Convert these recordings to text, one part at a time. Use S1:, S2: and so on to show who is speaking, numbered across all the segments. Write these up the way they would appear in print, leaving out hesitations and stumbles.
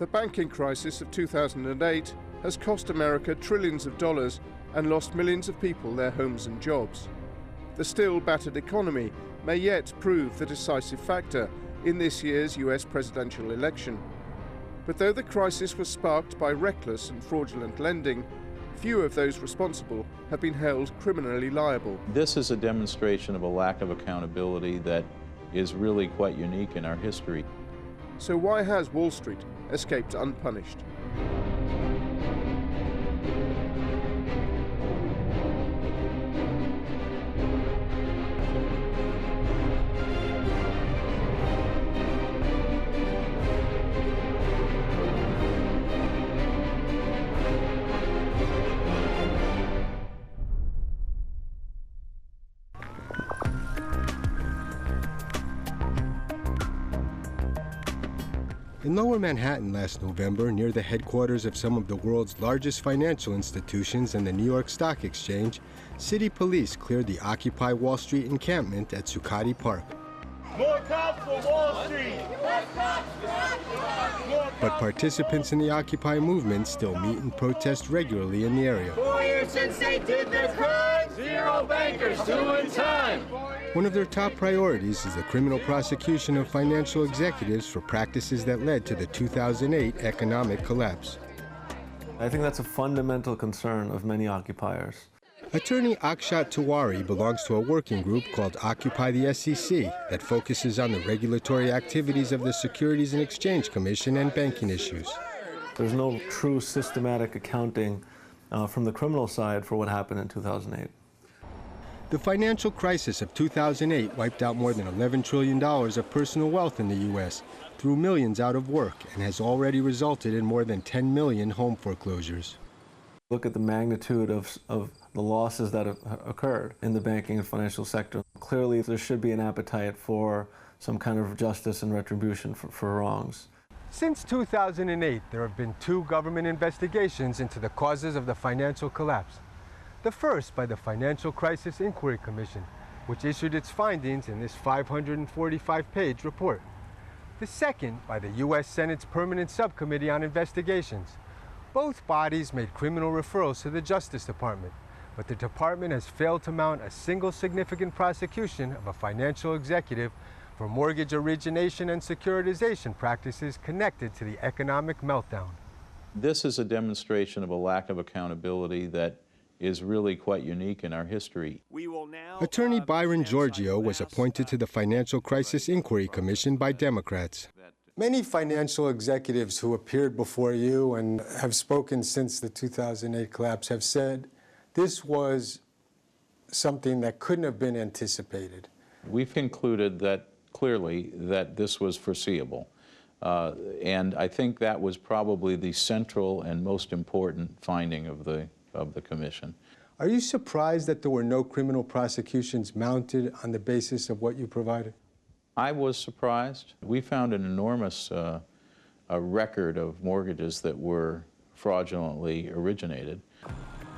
S1: The banking crisis of 2008 has cost America trillions of dollars and lost millions of people their homes and jobs. The still battered economy may yet prove the decisive factor in this year's US presidential election. But though the crisis was sparked by reckless and fraudulent lending, few of those responsible have been held criminally liable.
S2: This is a demonstration of a lack of accountability that is really quite unique in our history.
S1: So why has Wall Street escaped unpunished?
S3: In Lower Manhattan last November, near the headquarters of some of the world's largest financial institutions and the New York Stock Exchange, city police cleared the Occupy Wall Street encampment at Zuccotti Park.
S4: More cops for Wall Street!
S3: But participants in the Occupy movement still meet and protest regularly in the area.
S4: 4 years since they did their crime, 0 bankers doing time.
S3: One of their top priorities is the criminal prosecution of financial executives for practices that led to the 2008 economic collapse.
S5: I think that's a fundamental concern of many occupiers.
S3: Attorney Akshat Tiwari belongs to a working group called Occupy the SEC that focuses on the regulatory activities of the Securities and Exchange Commission and banking issues.
S5: There's no true systematic accounting from the criminal side for what happened in 2008.
S3: The financial crisis of 2008 wiped out more than $11 trillion of personal wealth in the U.S., threw millions out of work, and has already resulted in more than 10 million home foreclosures.
S5: Look at the magnitude of the losses that have occurred in the banking and financial sector. Clearly, there should be an appetite for some kind of justice and retribution for wrongs.
S3: Since 2008, there have been 2 government investigations into the causes of the financial collapse. The first by the Financial Crisis Inquiry Commission, which issued its findings in this 545-page report. The second by the U.S. Senate's Permanent Subcommittee on Investigations. Both bodies made criminal referrals to the Justice Department, but the department has failed to mount a single significant prosecution of a financial executive for mortgage origination and securitization practices connected to the economic meltdown.
S2: This is a demonstration of a lack of accountability that is really quite unique in our history.
S3: Attorney Byron Giorgio was appointed to the Financial Crisis Inquiry Commission by Democrats. Many financial executives who appeared before you and have spoken since the 2008 collapse have said this was something that couldn't have been anticipated.
S2: We've concluded that clearly that this was foreseeable. And I think that was probably the central and most important finding of the commission.
S3: Are you surprised that there were no criminal prosecutions mounted on the basis of what you provided?
S2: I was surprised. We found an enormous a record of mortgages that were fraudulently originated.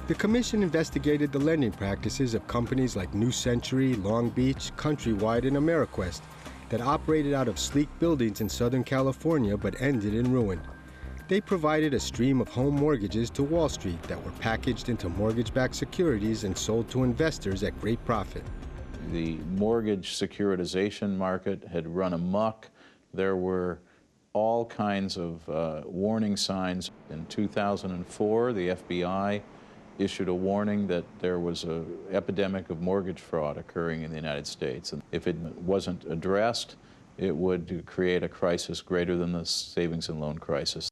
S3: The commission investigated the lending practices of companies like New Century, Long Beach, Countrywide, and AmeriQuest that operated out of sleek buildings in Southern California but ended in ruin. They provided a stream of home mortgages to Wall Street that were packaged into mortgage-backed securities and sold to investors at great profit.
S2: The mortgage securitization market had run amok. There were all kinds of warning signs. In 2004, the FBI issued a warning that there was an epidemic of mortgage fraud occurring in the United States. And if it wasn't addressed, it would create a crisis greater than the savings and loan crisis.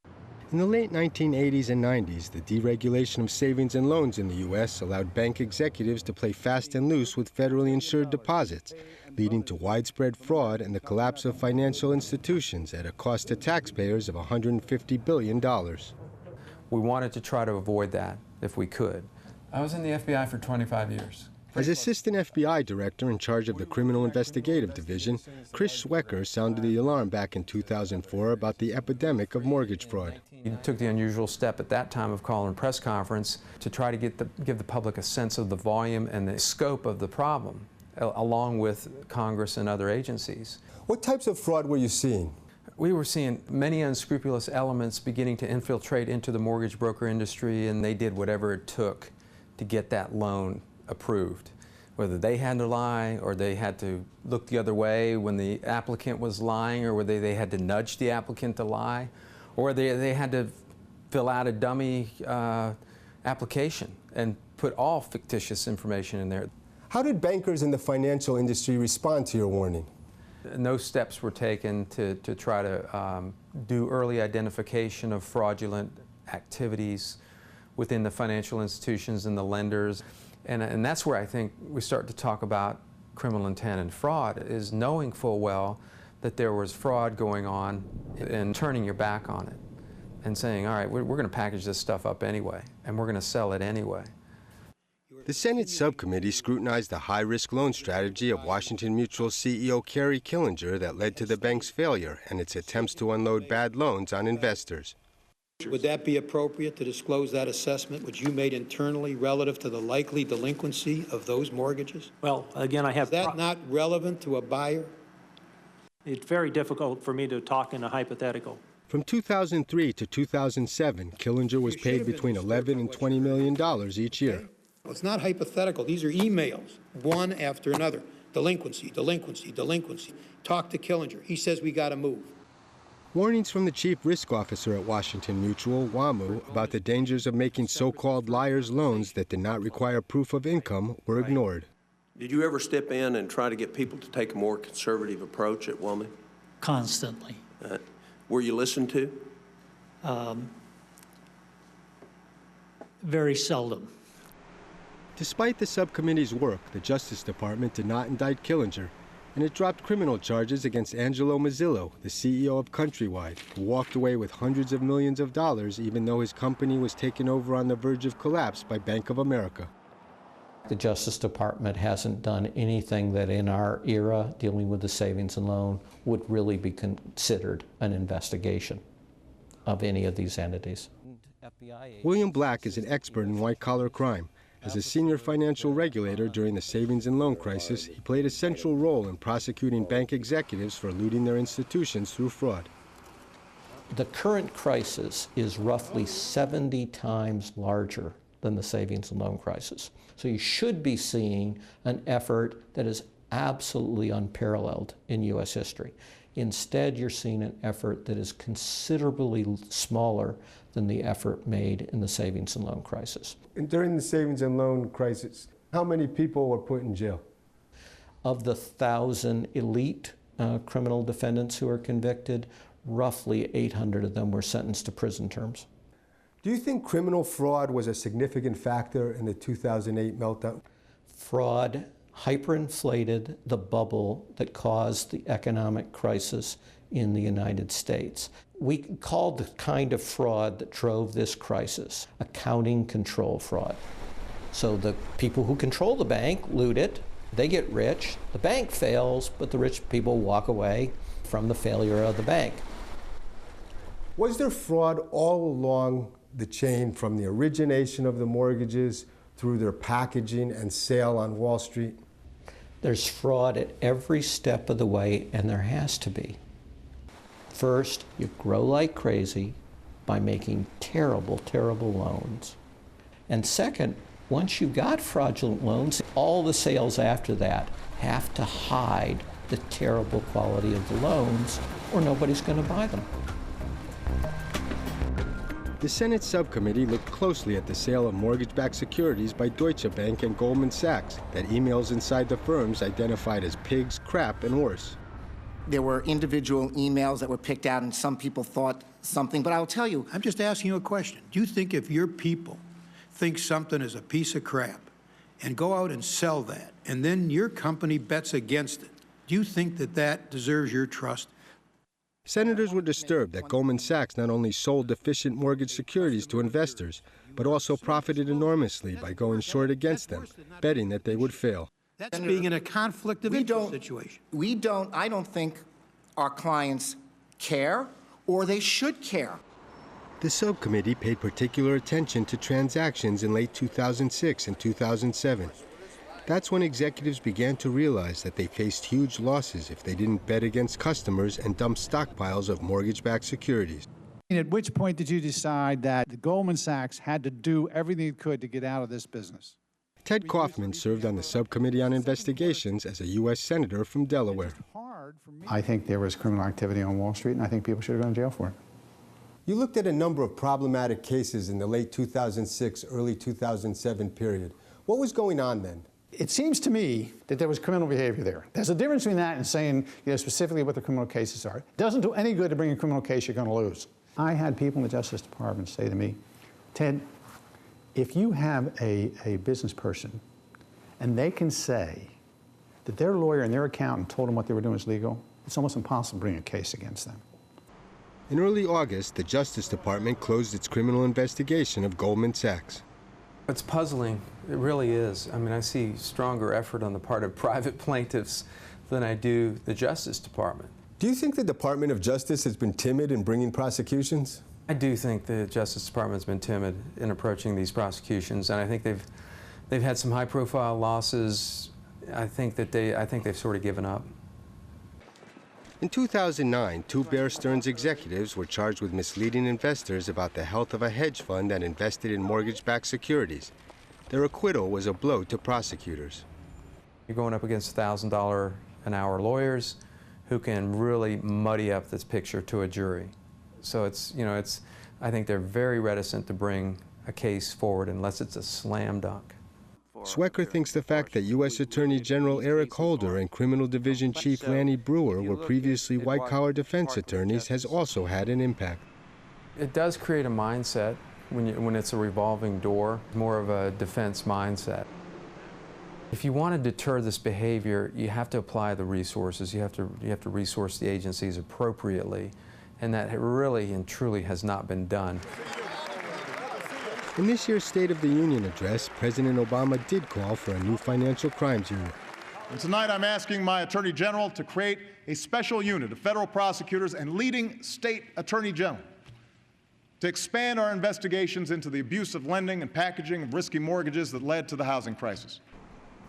S3: In the late 1980s and 90s, the deregulation of savings and loans in the U.S. allowed bank executives to play fast and loose with federally insured deposits, leading to widespread fraud and the collapse of financial institutions at a cost to taxpayers of $150 billion.
S6: We wanted to try to avoid that if we could.
S7: I was in the FBI for 25 years.
S3: As Assistant FBI Director in charge of the Criminal Investigative Division, Chris Schwecker sounded the alarm back in 2004 about the epidemic of mortgage fraud.
S6: He took the unusual step at that time of calling a press conference to try to give the public a sense of the volume and the scope of the problem, along with Congress and other agencies.
S3: What types of fraud were you seeing?
S6: We were seeing many unscrupulous elements beginning to infiltrate into the mortgage broker industry, and they did whatever it took to get that loan approved. Whether they had to lie, or they had to look the other way when the applicant was lying, or whether they had to nudge the applicant to lie, or they had to fill out a dummy application and put all fictitious information in there.
S3: How did bankers in the financial industry respond to your warning?
S6: No steps were taken to try to do early identification of fraudulent activities within the financial institutions and the lenders. And that's where I think we start to talk about criminal intent and fraud, is knowing full well that there was fraud going on and turning your back on it and saying, all right, we're going to package this stuff up anyway, and we're going to sell it anyway.
S3: The Senate subcommittee scrutinized the high-risk loan strategy of Washington Mutual CEO Kerry Killinger that led to the bank's failure and its attempts to unload bad loans on investors.
S8: Would that be appropriate to disclose that assessment which you made internally relative to the likely delinquency of those mortgages?
S9: Well, again, I have...
S8: Is that not relevant to a buyer?
S9: It's very difficult for me to talk in a hypothetical.
S3: From 2003 to 2007, Killinger was paid between $11 and $20 million each year.
S8: Well, it's not hypothetical. These are emails, one after another. Delinquency, delinquency, delinquency. Talk to Killinger. He says we got to move. Warnings from the chief risk officer at Washington Mutual, WAMU, about the dangers of making so-called liars' loans that did not require proof of income were ignored.
S10: Did you ever step in and try to get people to take a more conservative approach at WAMU?
S9: Constantly.
S10: Were you listened to?
S9: Very seldom.
S3: Despite the subcommittee's work, the Justice Department did not indict Killinger, and it dropped criminal charges against Angelo Mazzillo, the CEO of Countrywide, who walked away with hundreds of millions of dollars even though his company was taken over on the verge of collapse by Bank of America.
S11: The Justice Department hasn't done anything that in our era, dealing with the savings and loan, would really be considered an investigation of any of these entities.
S3: William Black is an expert in white-collar crime. As a senior financial regulator during the savings and loan crisis, he played a central role in prosecuting bank executives for looting their institutions through fraud.
S11: The current crisis is roughly 70 times larger than the savings and loan crisis. So you should be seeing an effort that is absolutely unparalleled in U.S. history. Instead, you're seeing an effort that is considerably smaller than the effort made in the savings and loan crisis.
S3: And during the savings and loan crisis, how many people were put in jail?
S11: Of the 1,000 elite criminal defendants who were convicted, roughly 800 of them were sentenced to prison terms.
S3: Do you think criminal fraud was a significant factor in the 2008 meltdown?
S11: Fraud hyperinflated the bubble that caused the economic crisis in the United States. We called the kind of fraud that drove this crisis accounting control fraud. So the people who control the bank loot it, they get rich, the bank fails, but the rich people walk away from the failure of the bank.
S3: Was there fraud all along the chain from the origination of the mortgages through their packaging and sale on Wall Street?
S11: There's fraud at every step of the way, and there has to be. First, you grow like crazy by making terrible, terrible loans. And second, once you've got fraudulent loans, all the sales after that have to hide the terrible quality of the loans, or nobody's going to buy them.
S3: The Senate subcommittee looked closely at the sale of mortgage-backed securities by Deutsche Bank and Goldman Sachs that emails inside the firms identified as pigs, crap, and worse.
S12: There were individual emails that were picked out, and some people thought something, but I'll tell you.
S8: I'm just asking you a question. Do you think if your people think something is a piece of crap and go out and sell that, and then your company bets against it, do you think that that deserves your trust?
S3: Senators were disturbed that Goldman Sachs not only sold deficient mortgage securities to investors, but also profited enormously by going short against them, betting that they would fail.
S8: That's being in a conflict of interest situation.
S12: I don't think our clients care, or they should care.
S3: The subcommittee paid particular attention to transactions in late 2006 and 2007. That's when executives began to realize that they faced huge losses if they didn't bet against customers and dump stockpiles of mortgage-backed securities.
S13: At which point did you decide that Goldman Sachs had to do everything it could to get out of this business?
S3: Ted Kaufman served on the Subcommittee on Investigations as a U.S. Senator from Delaware.
S13: I think there was criminal activity on Wall Street, and I think people should have gone to jail for it.
S3: You looked at a number of problematic cases in the late 2006, early 2007 period. What was going on then?
S13: It seems to me that there was criminal behavior there. There's a difference between that and saying, specifically what the criminal cases are. It doesn't do any good to bring a criminal case you're going to lose. I had people in the Justice Department say to me, Ted, if you have a business person and they can say that their lawyer and their accountant told them what they were doing was legal, it's almost impossible to bring a case against them.
S3: In early August, the Justice Department closed its criminal investigation of Goldman Sachs.
S6: It's puzzling. It really is. I mean, I see stronger effort on the part of private plaintiffs than I do the Justice Department.
S3: Do you think the Department of Justice has been timid in bringing prosecutions?
S6: I do think the Justice Department's been timid in approaching these prosecutions, and I think they've had some high-profile losses. I think they've sort of given up.
S3: In 2009, two Bear Stearns executives were charged with misleading investors about the health of a hedge fund that invested in mortgage-backed securities. Their acquittal was a blow to prosecutors.
S6: You're going up against $1,000 an hour lawyers who can really muddy up this picture to a jury. So I think they're very reticent to bring a case forward unless it's a slam dunk.
S3: Swecker thinks the fact that U.S. Attorney General Eric Holder and Criminal Division Chief Lanny Brewer were previously white-collar defense attorneys has also had an impact.
S6: It does create a mindset when it's a revolving door, more of a defense mindset. If you want to deter this behavior, you have to apply the resources. You have to resource the agencies appropriately, and that really and truly has not been done.
S3: In this year's State of the Union address, President Obama did call for a new financial crimes unit.
S14: And tonight I'm asking my Attorney General to create a special unit of federal prosecutors and leading state attorney general to expand our investigations into the abuse of lending and packaging of risky mortgages that led to the housing crisis.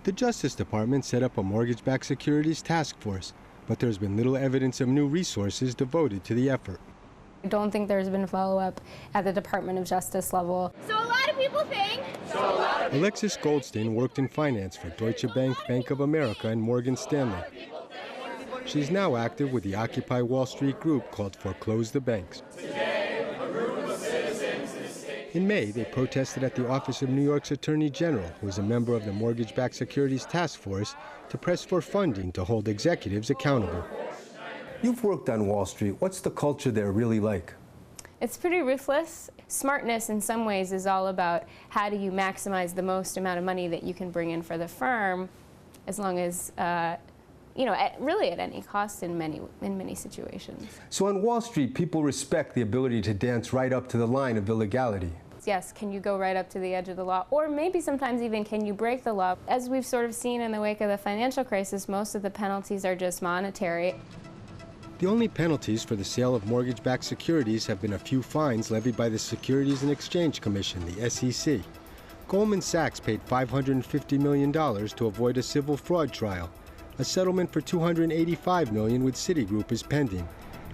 S3: The Justice Department set up a mortgage-backed securities task force, but there's been little evidence of new resources devoted to the effort.
S15: I don't think there's been follow-up at the Department of Justice level.
S16: So a lot of people think.
S3: Alexis Goldstein worked in finance for Deutsche Bank, Bank of America, and Morgan Stanley. She's now active with the Occupy Wall Street group called Foreclose the Banks. In May, they protested at the office of New York's Attorney General, who is a member of the Mortgage-Backed Securities Task Force, to press for funding to hold executives accountable. You've worked on Wall Street. What's the culture there really like?
S15: It's pretty ruthless. Smartness in some ways is all about how do you maximize the most amount of money that you can bring in for the firm, as long as, really at any cost in many situations.
S3: So on Wall Street, people respect the ability to dance right up to the line of illegality.
S15: Yes, can you go right up to the edge of the law? Or maybe sometimes even can you break the law? As we've sort of seen in the wake of the financial crisis, most of the penalties are just monetary.
S3: The only penalties for the sale of mortgage-backed securities have been a few fines levied by the Securities and Exchange Commission, the SEC. Goldman Sachs paid $550 million to avoid a civil fraud trial. A settlement for $285 million with Citigroup is pending.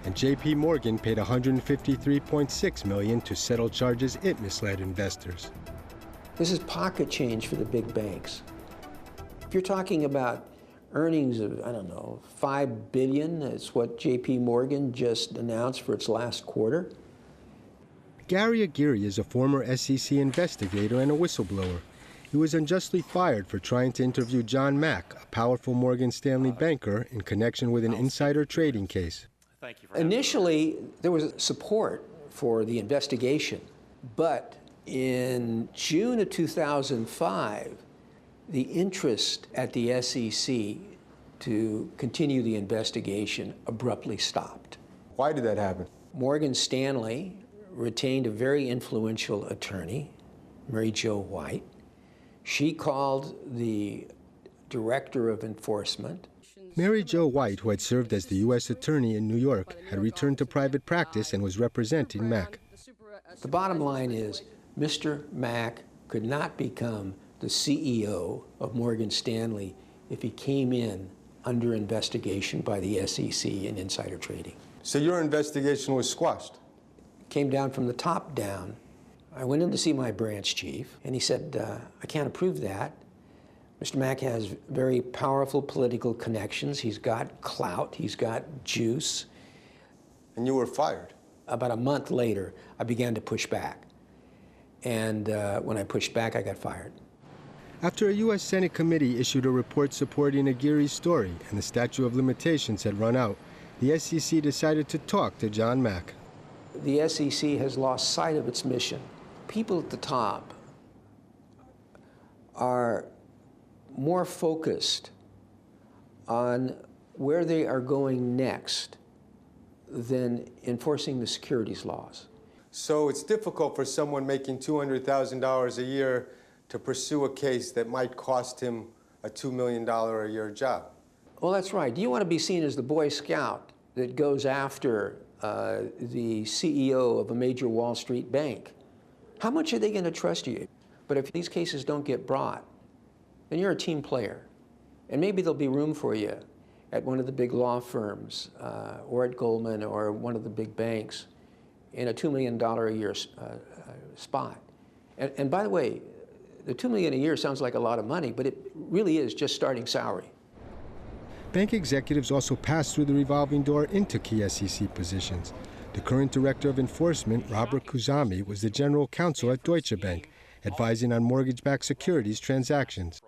S3: And J.P. Morgan paid $153.6 million to settle charges it misled investors.
S17: This is pocket change for the big banks. If you're talking about earnings of, $5 billion, that's what J.P. Morgan just announced for its last quarter.
S3: Gary Aguirre is a former SEC investigator and a whistleblower. He was unjustly fired for trying to interview John Mack, a powerful Morgan Stanley banker, in connection with an insider trading case.
S17: Initially, there was support for the investigation, but in June of 2005, the interest at the SEC to continue the investigation abruptly stopped.
S3: Why did that happen?
S17: Morgan Stanley retained a very influential attorney, Mary Jo White. She called the director of enforcement.
S3: Mary Jo White, who had served as the U.S. Attorney in New York, had returned to private practice and was representing Mack.
S17: The bottom line is, Mr. Mack could not become the CEO of Morgan Stanley if he came in under investigation by the SEC in insider trading.
S3: So your investigation was squashed?
S17: Came down from the top down. I went in to see my branch chief, and he said, I can't approve that. Mr. Mack has very powerful political connections. He's got clout, he's got juice.
S3: And you were fired?
S17: About a month later, I began to push back. And when I pushed back, I got fired.
S3: After a U.S. Senate committee issued a report supporting Aguirre's story and the statute of limitations had run out, the SEC decided to talk to John Mack.
S17: The SEC has lost sight of its mission. People at the top are more focused on where they are going next than enforcing the securities laws.
S3: So it's difficult for someone making $200,000 a year to pursue a case that might cost him a $2 million a year job.
S17: Well, that's right. Do you want to be seen as the Boy Scout that goes after the CEO of a major Wall Street bank? How much are they going to trust you? But if these cases don't get brought, then you're a team player. And maybe there'll be room for you at one of the big law firms or at Goldman or one of the big banks in a $2 million a year spot. And by the way, the $2 million a year sounds like a lot of money, but it really is just starting salary.
S3: Bank executives also passed through the revolving door into key SEC positions. The current director of enforcement, Robert Khuzami, was the general counsel at Deutsche Bank, advising on mortgage-backed securities transactions.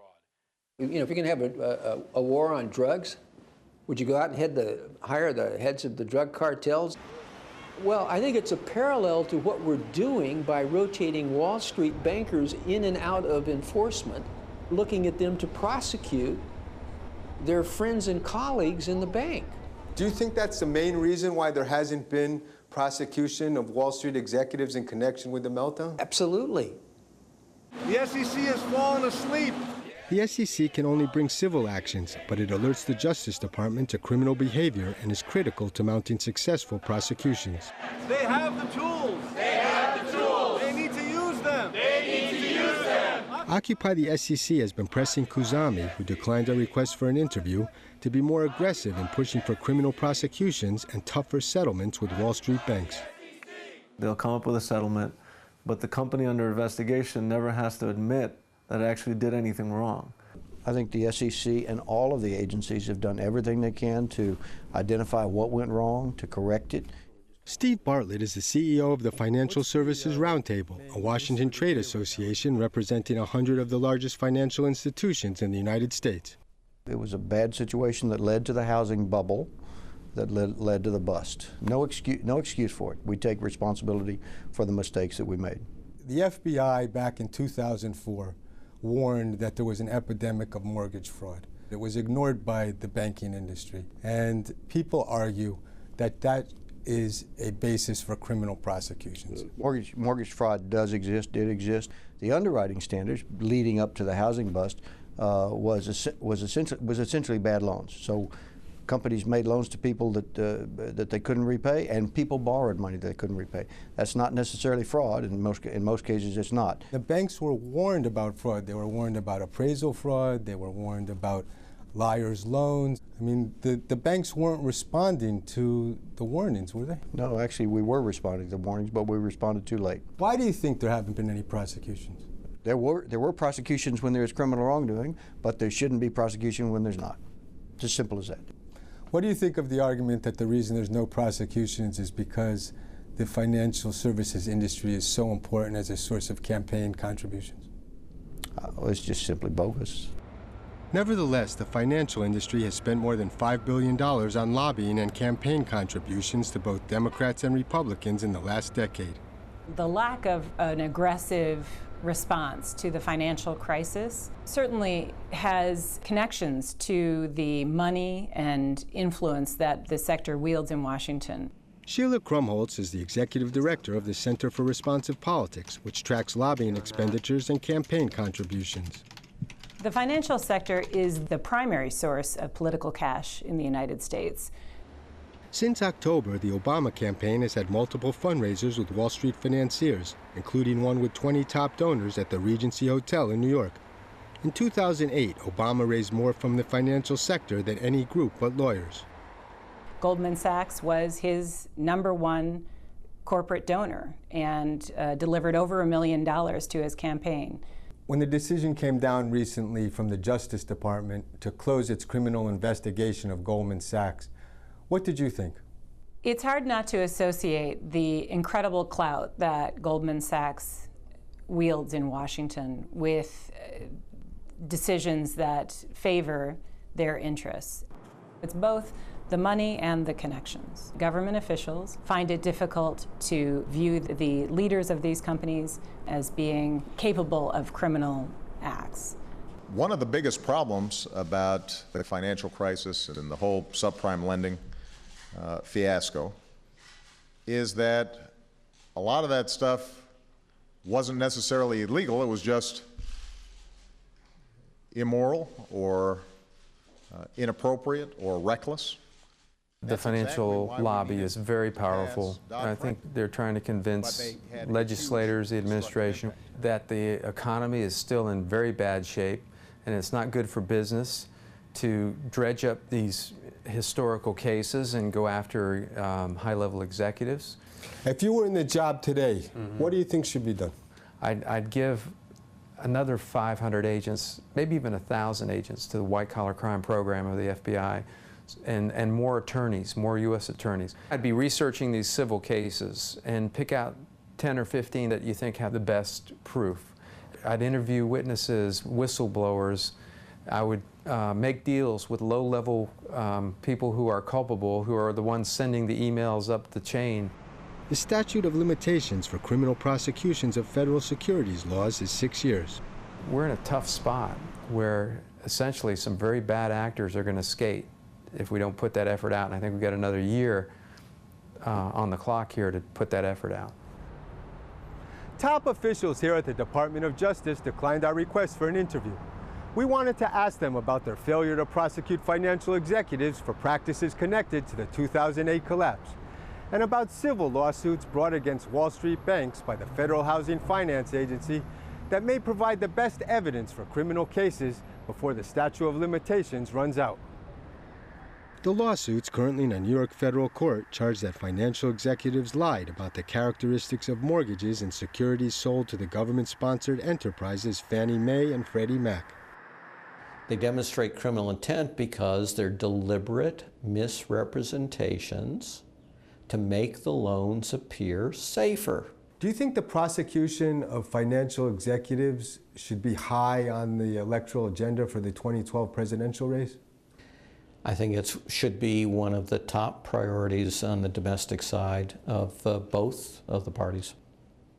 S17: You know, if you're going to have a war on drugs, would you go out and hire the heads of the drug cartels? Well, I think it's a parallel to what we're doing by rotating Wall Street bankers in and out of enforcement, looking at them to prosecute their friends and colleagues in the bank.
S3: Do you think that's the main reason why there hasn't been prosecution of Wall Street executives in connection with the meltdown?
S17: Absolutely.
S4: The SEC has fallen asleep.
S3: The SEC can only bring civil actions, but it alerts the Justice Department to criminal behavior and is critical to mounting successful prosecutions.
S4: They have the tools. They have the tools. They need to use them. They need to use them.
S3: Occupy the SEC has been pressing Khuzami, who declined a request for an interview, to be more aggressive in pushing for criminal prosecutions and tougher settlements with Wall Street banks.
S5: They'll come up with a settlement, but the company under investigation never has to admit that it actually did anything wrong.
S16: I think the SEC and all of the agencies have done everything they can to identify what went wrong, to correct it.
S3: Steve Bartlett is the CEO of the Financial Services Roundtable, a Washington trade association representing 100 of the largest financial institutions in the United States.
S16: It was a bad situation that led to the housing bubble, that led to the bust. No excuse for it. We take responsibility for the mistakes that we made.
S3: The FBI back in 2004 warned that there was an epidemic of mortgage fraud. It was ignored by the banking industry. And people argue that that is a basis for criminal prosecutions.
S16: Mortgage fraud did exist. The underwriting standards leading up to the housing bust was essentially bad loans. So companies made loans to people that they couldn't repay, and people borrowed money they couldn't repay. That's not necessarily fraud. In most cases, it's not.
S3: The banks were warned about fraud. They were warned about appraisal fraud. They were warned about liar's loans. I mean, the banks weren't responding to the warnings, were they?
S16: No, actually, we were responding to the warnings, but we responded too late.
S3: Why do you think there haven't been any prosecutions?
S16: There were prosecutions when there was criminal wrongdoing, but there shouldn't be prosecution when there's not. It's as simple as that.
S3: What do you think of the argument that the reason there's no prosecutions is because the financial services industry is so important as a source of campaign contributions?
S16: It's just simply bogus.
S3: Nevertheless, the financial industry has spent more than $5 billion on lobbying and campaign contributions to both Democrats and Republicans in the last decade.
S18: The lack of an aggressive response to the financial crisis certainly has connections to the money and influence that the sector wields in Washington.
S3: Sheila Krumholtz is the executive director of the Center for Responsive Politics, which tracks lobbying expenditures and campaign contributions.
S18: The financial sector is the primary source of political cash in the United States.
S3: Since October, the Obama campaign has had multiple fundraisers with Wall Street financiers, including one with 20 top donors at the Regency Hotel in New York. In 2008, Obama raised more from the financial sector than any group but lawyers.
S18: Goldman Sachs was his #1 corporate donor and delivered over $1 million to his campaign.
S3: When the decision came down recently from the Justice Department to close its criminal investigation of Goldman Sachs, what did you think?
S18: It's hard not to associate the incredible clout that Goldman Sachs wields in Washington with decisions that favor their interests. It's both the money and the connections. Government officials find it difficult to view the leaders of these companies as being capable of criminal acts.
S14: One of the biggest problems about the financial crisis and the whole subprime lending fiasco is that a lot of that stuff wasn't necessarily illegal, it was just immoral or inappropriate or reckless.
S6: The financial lobby is very powerful. I think they're trying to convince legislators, the administration, that the economy is still in very bad shape and it's not good for business to dredge up these historical cases and go after high-level executives.
S3: If you were in the job today, what do you think should be done?
S6: I'd give another 500 agents, maybe even 1,000 agents to the white-collar crime program of the FBI, and more attorneys, more U.S. attorneys. I'd be researching these civil cases and pick out 10 or 15 that you think have the best proof. I'd interview witnesses, whistleblowers. I would make deals with low-level people who are culpable, who are the ones sending the emails up the chain.
S3: The statute of limitations for criminal prosecutions of federal securities laws is 6 years.
S6: We're in a tough spot where essentially some very bad actors are going to skate if we don't put that effort out, and I think we've got another year on the clock here to put that effort out.
S3: Top officials here at the Department of Justice declined our request for an interview. We wanted to ask them about their failure to prosecute financial executives for practices connected to the 2008 collapse, and about civil lawsuits brought against Wall Street banks by the Federal Housing Finance Agency that may provide the best evidence for criminal cases before the statute of limitations runs out. The lawsuits currently in a New York federal court charge that financial executives lied about the characteristics of mortgages and securities sold to the government-sponsored enterprises Fannie Mae and Freddie Mac.
S11: They demonstrate criminal intent because they're deliberate misrepresentations to make the loans appear safer.
S3: Do you think the prosecution of financial executives should be high on the electoral agenda for the 2012 presidential race?
S11: I think it should be one of the top priorities on the domestic side of both of the parties.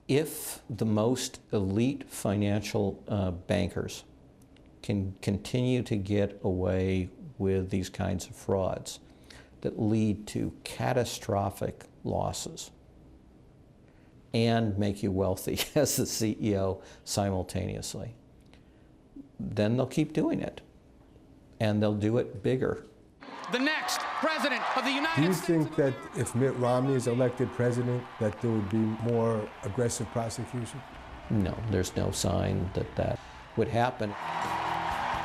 S11: If the most elite financial bankers can continue to get away with these kinds of frauds that lead to catastrophic losses and make you wealthy as the CEO simultaneously, then they'll keep doing it, and they'll do it bigger.
S19: The next president of the United States.
S3: Do you think that if Mitt Romney is elected president, that there would be more aggressive prosecution?
S11: No, there's no sign that that would happen.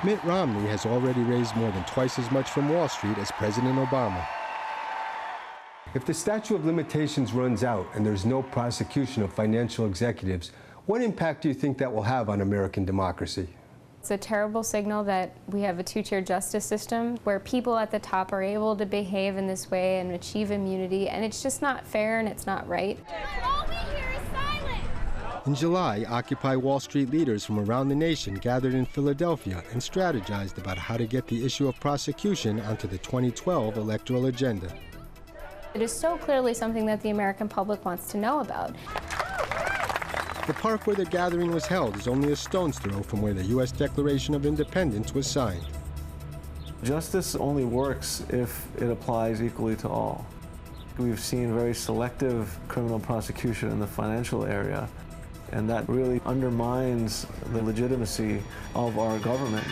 S3: Mitt Romney has already raised more than twice as much from Wall Street as President Obama. If the statute of limitations runs out and there's no prosecution of financial executives, what impact do you think that will have on American democracy?
S15: It's a terrible signal that we have a two-tier justice system where people at the top are able to behave in this way and achieve immunity, and it's just not fair and it's not right.
S20: All we hear is silence.
S3: In July, Occupy Wall Street leaders from around the nation gathered in Philadelphia and strategized about how to get the issue of prosecution onto the 2012 electoral agenda.
S15: It is so clearly something that the American public wants to know about.
S3: The park where the gathering was held is only a stone's throw from where the U.S. Declaration of Independence was signed.
S5: Justice only works if it applies equally to all. We've seen very selective criminal prosecution in the financial area, and that really undermines the legitimacy of our government.